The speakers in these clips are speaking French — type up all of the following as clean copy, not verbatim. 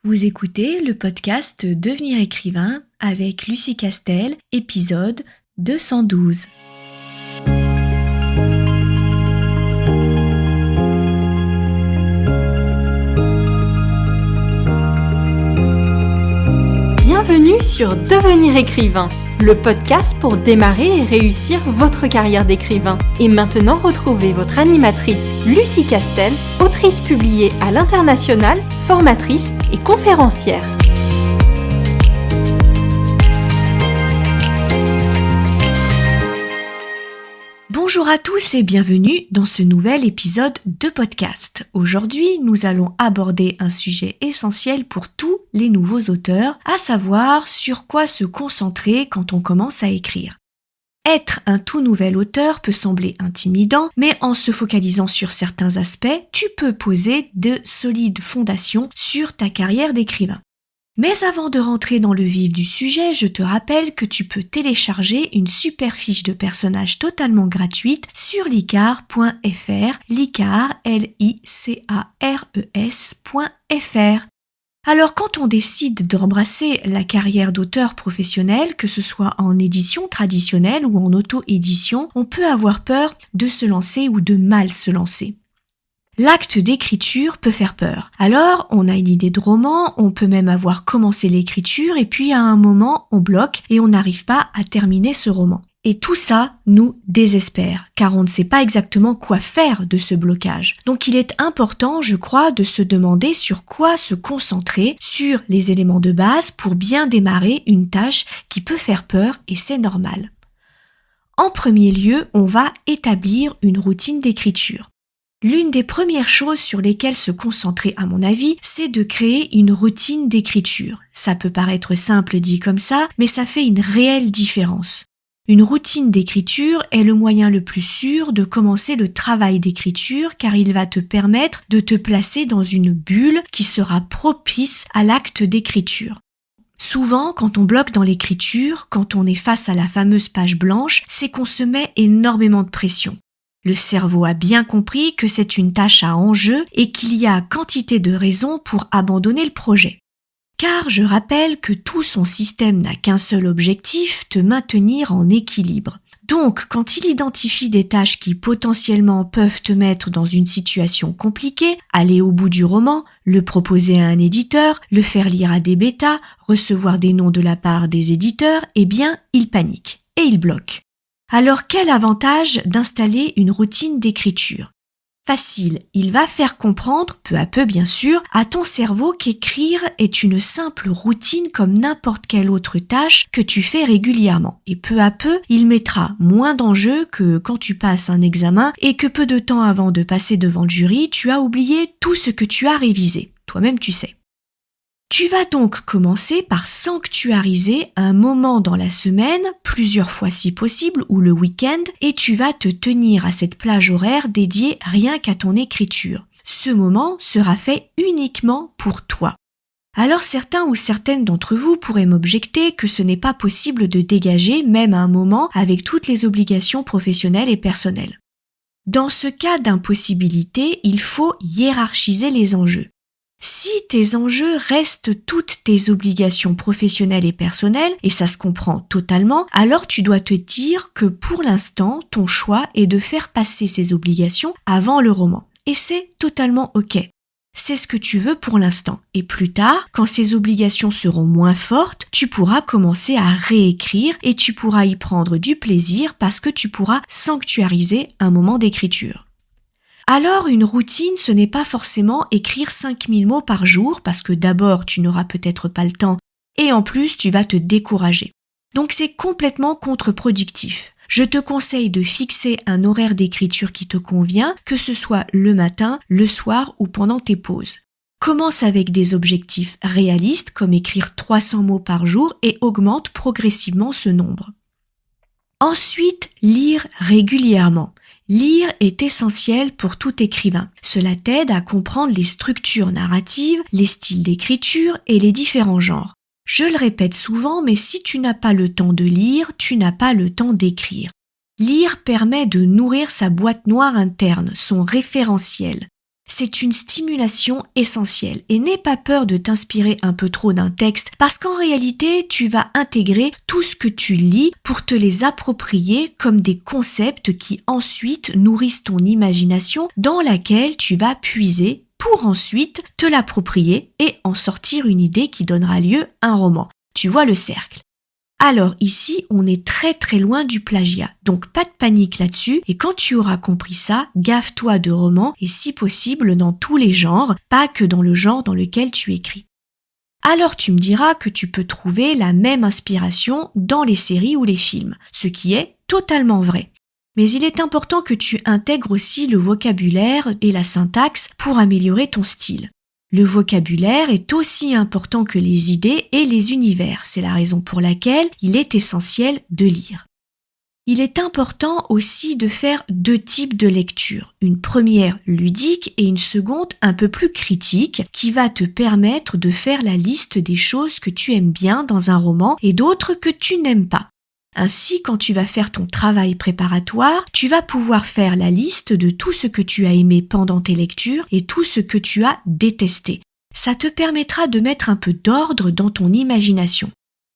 Vous écoutez le podcast Devenir écrivain avec Lucie Castel, épisode 212. Bienvenue sur Devenir écrivain, le podcast pour démarrer et réussir votre carrière d'écrivain. Et maintenant, retrouvez votre animatrice Lucie Castel, autrice publiée à l'international, formatrice et conférencière. Bonjour à tous et bienvenue dans ce nouvel épisode de podcast. Aujourd'hui, nous allons aborder un sujet essentiel pour tous les nouveaux auteurs, à savoir sur quoi se concentrer quand on commence à écrire. Être un tout nouvel auteur peut sembler intimidant, mais en se focalisant sur certains aspects, tu peux poser de solides fondations sur ta carrière d'écrivain. Mais avant de rentrer dans le vif du sujet, je te rappelle que tu peux télécharger une super fiche de personnage totalement gratuite sur licar.fr, licar, L-I-C-A-R-E-S.fr. Alors quand on décide d'embrasser la carrière d'auteur professionnel, que ce soit en édition traditionnelle ou en auto-édition, on peut avoir peur de se lancer ou de mal se lancer. L'acte d'écriture peut faire peur. Alors, on a une idée de roman, on peut même avoir commencé l'écriture et puis à un moment, on bloque et on n'arrive pas à terminer ce roman. Et tout ça nous désespère, car on ne sait pas exactement quoi faire de ce blocage. Donc il est important, je crois, de se demander sur quoi se concentrer, sur les éléments de base pour bien démarrer une tâche qui peut faire peur et c'est normal. En premier lieu, on va établir une routine d'écriture. L'une des premières choses sur lesquelles se concentrer, à mon avis, c'est de créer une routine d'écriture. Ça peut paraître simple dit comme ça, mais ça fait une réelle différence. Une routine d'écriture est le moyen le plus sûr de commencer le travail d'écriture car il va te permettre de te placer dans une bulle qui sera propice à l'acte d'écriture. Souvent, quand on bloque dans l'écriture, quand on est face à la fameuse page blanche, c'est qu'on se met énormément de pression. Le cerveau a bien compris que c'est une tâche à enjeu et qu'il y a quantité de raisons pour abandonner le projet. Car je rappelle que tout son système n'a qu'un seul objectif, te maintenir en équilibre. Donc, quand il identifie des tâches qui potentiellement peuvent te mettre dans une situation compliquée, aller au bout du roman, le proposer à un éditeur, le faire lire à des bêtas, recevoir des noms de la part des éditeurs, eh bien, il panique et il bloque. Alors quel avantage d'installer une routine d'écriture ? Facile, il va faire comprendre, peu à peu bien sûr, à ton cerveau qu'écrire est une simple routine comme n'importe quelle autre tâche que tu fais régulièrement. Et peu à peu, il mettra moins d'enjeu que quand tu passes un examen et que peu de temps avant de passer devant le jury, tu as oublié tout ce que tu as révisé. Toi-même tu sais. Tu vas donc commencer par sanctuariser un moment dans la semaine, plusieurs fois si possible, ou le week-end, et tu vas te tenir à cette plage horaire dédiée rien qu'à ton écriture. Ce moment sera fait uniquement pour toi. Alors certains ou certaines d'entre vous pourraient m'objecter que ce n'est pas possible de dégager même un moment avec toutes les obligations professionnelles et personnelles. Dans ce cas d'impossibilité, il faut hiérarchiser les enjeux. Si tes enjeux restent toutes tes obligations professionnelles et personnelles, et ça se comprend totalement, alors tu dois te dire que pour l'instant, ton choix est de faire passer ces obligations avant le roman. Et c'est totalement ok. C'est ce que tu veux pour l'instant. Et plus tard, quand ces obligations seront moins fortes, tu pourras commencer à réécrire et tu pourras y prendre du plaisir parce que tu pourras sanctuariser un moment d'écriture. Alors une routine, ce n'est pas forcément écrire 5000 mots par jour parce que d'abord tu n'auras peut-être pas le temps et en plus tu vas te décourager. Donc c'est complètement contre-productif. Je te conseille de fixer un horaire d'écriture qui te convient, que ce soit le matin, le soir ou pendant tes pauses. Commence avec des objectifs réalistes comme écrire 300 mots par jour et augmente progressivement ce nombre. Ensuite, lire régulièrement. Lire est essentiel pour tout écrivain. Cela t'aide à comprendre les structures narratives, les styles d'écriture et les différents genres. Je le répète souvent, mais si tu n'as pas le temps de lire, tu n'as pas le temps d'écrire. Lire permet de nourrir sa boîte noire interne, son référentiel. C'est une stimulation essentielle et n'aie pas peur de t'inspirer un peu trop d'un texte parce qu'en réalité, tu vas intégrer tout ce que tu lis pour te les approprier comme des concepts qui ensuite nourrissent ton imagination dans laquelle tu vas puiser pour ensuite te l'approprier et en sortir une idée qui donnera lieu à un roman. Tu vois le cercle. Alors ici, on est très très loin du plagiat, donc pas de panique là-dessus, et quand tu auras compris ça, gaffe-toi de romans et si possible dans tous les genres, pas que dans le genre dans lequel tu écris. Alors tu me diras que tu peux trouver la même inspiration dans les séries ou les films, ce qui est totalement vrai. Mais il est important que tu intègres aussi le vocabulaire et la syntaxe pour améliorer ton style. Le vocabulaire est aussi important que les idées et les univers, c'est la raison pour laquelle il est essentiel de lire. Il est important aussi de faire 2 types de lecture, une première ludique et une seconde un peu plus critique qui va te permettre de faire la liste des choses que tu aimes bien dans un roman et d'autres que tu n'aimes pas. Ainsi, quand tu vas faire ton travail préparatoire, tu vas pouvoir faire la liste de tout ce que tu as aimé pendant tes lectures et tout ce que tu as détesté. Ça te permettra de mettre un peu d'ordre dans ton imagination.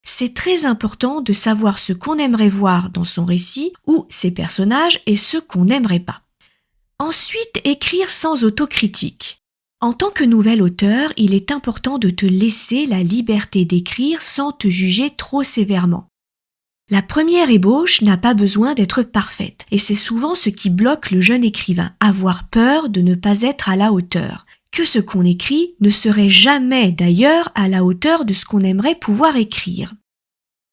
C'est très important de savoir ce qu'on aimerait voir dans son récit ou ses personnages et ce qu'on n'aimerait pas. Ensuite, écrire sans autocritique. En tant que nouvel auteur, il est important de te laisser la liberté d'écrire sans te juger trop sévèrement. La première ébauche n'a pas besoin d'être parfaite, et c'est souvent ce qui bloque le jeune écrivain, avoir peur de ne pas être à la hauteur, que ce qu'on écrit ne serait jamais d'ailleurs à la hauteur de ce qu'on aimerait pouvoir écrire.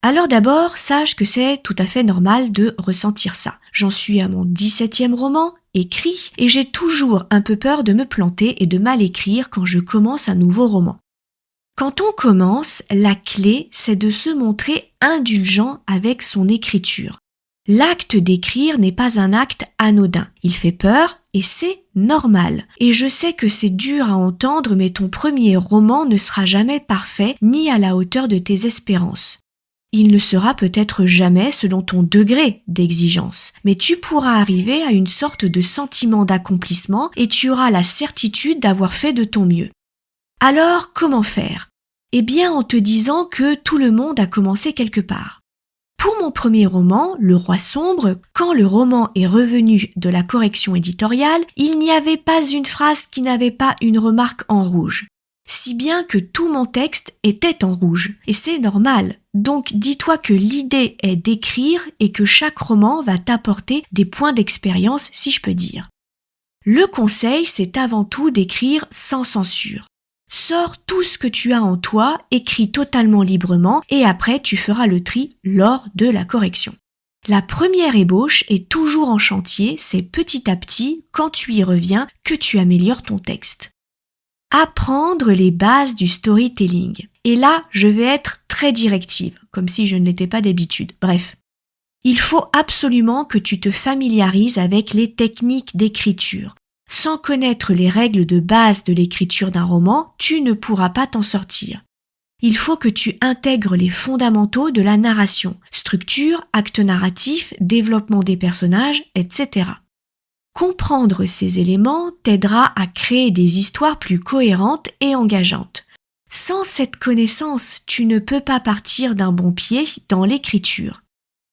Alors d'abord, sache que c'est tout à fait normal de ressentir ça. J'en suis à mon 17e roman, écrit, et j'ai toujours un peu peur de me planter et de mal écrire quand je commence un nouveau roman. Quand on commence, la clé, c'est de se montrer indulgent avec son écriture. L'acte d'écrire n'est pas un acte anodin. Il fait peur et c'est normal. Et je sais que c'est dur à entendre, mais ton premier roman ne sera jamais parfait ni à la hauteur de tes espérances. Il ne sera peut-être jamais selon ton degré d'exigence, mais tu pourras arriver à une sorte de sentiment d'accomplissement et tu auras la certitude d'avoir fait de ton mieux. Alors, comment faire ? Eh bien, en te disant que tout le monde a commencé quelque part. Pour mon premier roman, Le Roi sombre, quand le roman est revenu de la correction éditoriale, il n'y avait pas une phrase qui n'avait pas une remarque en rouge. Si bien que tout mon texte était en rouge. Et c'est normal. Donc, dis-toi que l'idée est d'écrire et que chaque roman va t'apporter des points d'expérience, si je peux dire. Le conseil, c'est avant tout d'écrire sans censure. Sors tout ce que tu as en toi, écris totalement librement et après tu feras le tri lors de la correction. La première ébauche est toujours en chantier, c'est petit à petit, quand tu y reviens, que tu améliores ton texte. Apprendre les bases du storytelling. Et là, je vais être très directive, comme si je ne l'étais pas d'habitude. Bref. Il faut absolument que tu te familiarises avec les techniques d'écriture. Sans connaître les règles de base de l'écriture d'un roman, tu ne pourras pas t'en sortir. Il faut que tu intègres les fondamentaux de la narration, structure, acte narratif, développement des personnages, etc. Comprendre ces éléments t'aidera à créer des histoires plus cohérentes et engageantes. Sans cette connaissance, tu ne peux pas partir d'un bon pied dans l'écriture.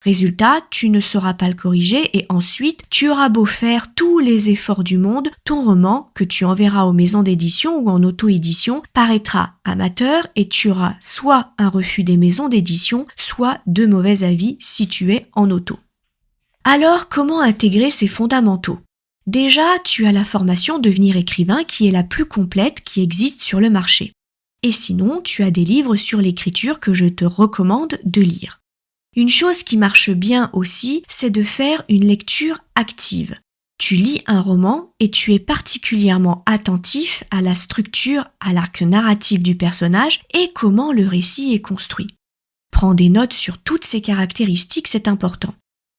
Résultat, tu ne sauras pas le corriger et ensuite, tu auras beau faire tous les efforts du monde, ton roman, que tu enverras aux maisons d'édition ou en auto-édition, paraîtra amateur et tu auras soit un refus des maisons d'édition, soit de mauvais avis si tu es en auto. Alors, comment intégrer ces fondamentaux ? Déjà, tu as la formation Devenir écrivain qui est la plus complète qui existe sur le marché. Et sinon, tu as des livres sur l'écriture que je te recommande de lire. Une chose qui marche bien aussi, c'est de faire une lecture active. Tu lis un roman et tu es particulièrement attentif à la structure, à l'arc narratif du personnage et comment le récit est construit. Prends des notes sur toutes ces caractéristiques, c'est important.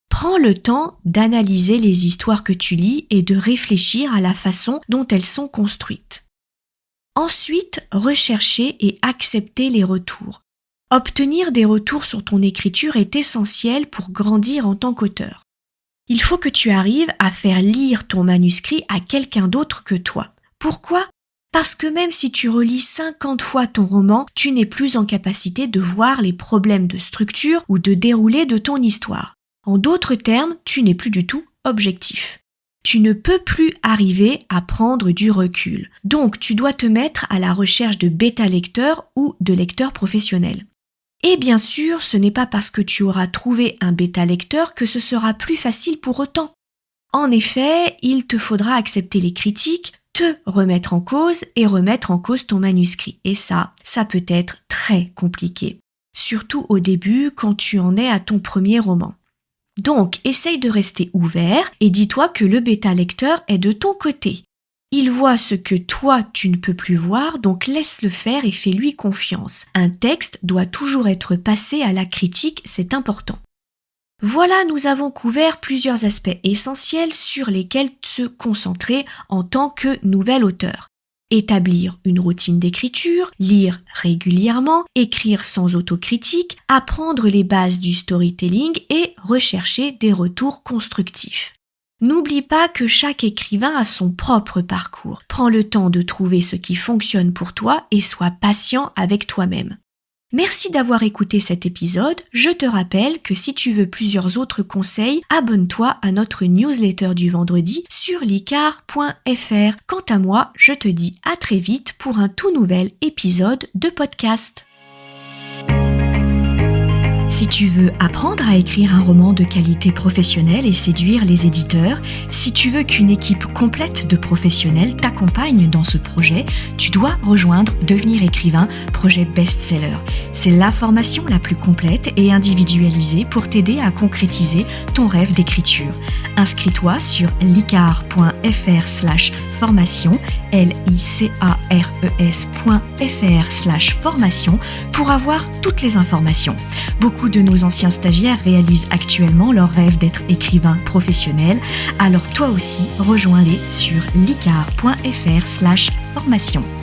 Prends le temps d'analyser les histoires que tu lis et de réfléchir à la façon dont elles sont construites. Ensuite, rechercher et accepter les retours. Obtenir des retours sur ton écriture est essentiel pour grandir en tant qu'auteur. Il faut que tu arrives à faire lire ton manuscrit à quelqu'un d'autre que toi. Pourquoi ? Parce que même si tu relis 50 fois ton roman, tu n'es plus en capacité de voir les problèmes de structure ou de déroulé de ton histoire. En d'autres termes, tu n'es plus du tout objectif. Tu ne peux plus arriver à prendre du recul. Donc, tu dois te mettre à la recherche de bêta-lecteurs ou de lecteurs professionnels. Et bien sûr, ce n'est pas parce que tu auras trouvé un bêta-lecteur que ce sera plus facile pour autant. En effet, il te faudra accepter les critiques, te remettre en cause et remettre en cause ton manuscrit. Et ça peut être très compliqué. Surtout au début, quand tu en es à ton premier roman. Donc, essaye de rester ouvert et dis-toi que le bêta-lecteur est de ton côté. Il voit ce que toi, tu ne peux plus voir, donc laisse-le faire et fais-lui confiance. Un texte doit toujours être passé à la critique, c'est important. Voilà, nous avons couvert plusieurs aspects essentiels sur lesquels se concentrer en tant que nouvel auteur. Établir une routine d'écriture, lire régulièrement, écrire sans autocritique, apprendre les bases du storytelling et rechercher des retours constructifs. N'oublie pas que chaque écrivain a son propre parcours. Prends le temps de trouver ce qui fonctionne pour toi et sois patient avec toi-même. Merci d'avoir écouté cet épisode. Je te rappelle que si tu veux plusieurs autres conseils, abonne-toi à notre newsletter du vendredi sur licar.fr. Quant à moi, je te dis à très vite pour un tout nouvel épisode de podcast. Si tu veux apprendre à écrire un roman de qualité professionnelle et séduire les éditeurs, si tu veux qu'une équipe complète de professionnels t'accompagne dans ce projet, tu dois rejoindre Devenir écrivain, projet best-seller. C'est la formation la plus complète et individualisée pour t'aider à concrétiser ton rêve d'écriture. Inscris-toi sur licar.fr/formation, licares.fr/formation pour avoir toutes les informations. Beaucoup de nos anciens stagiaires réalisent actuellement leur rêve d'être écrivain professionnel, alors toi aussi rejoins-les sur licar.fr/formation.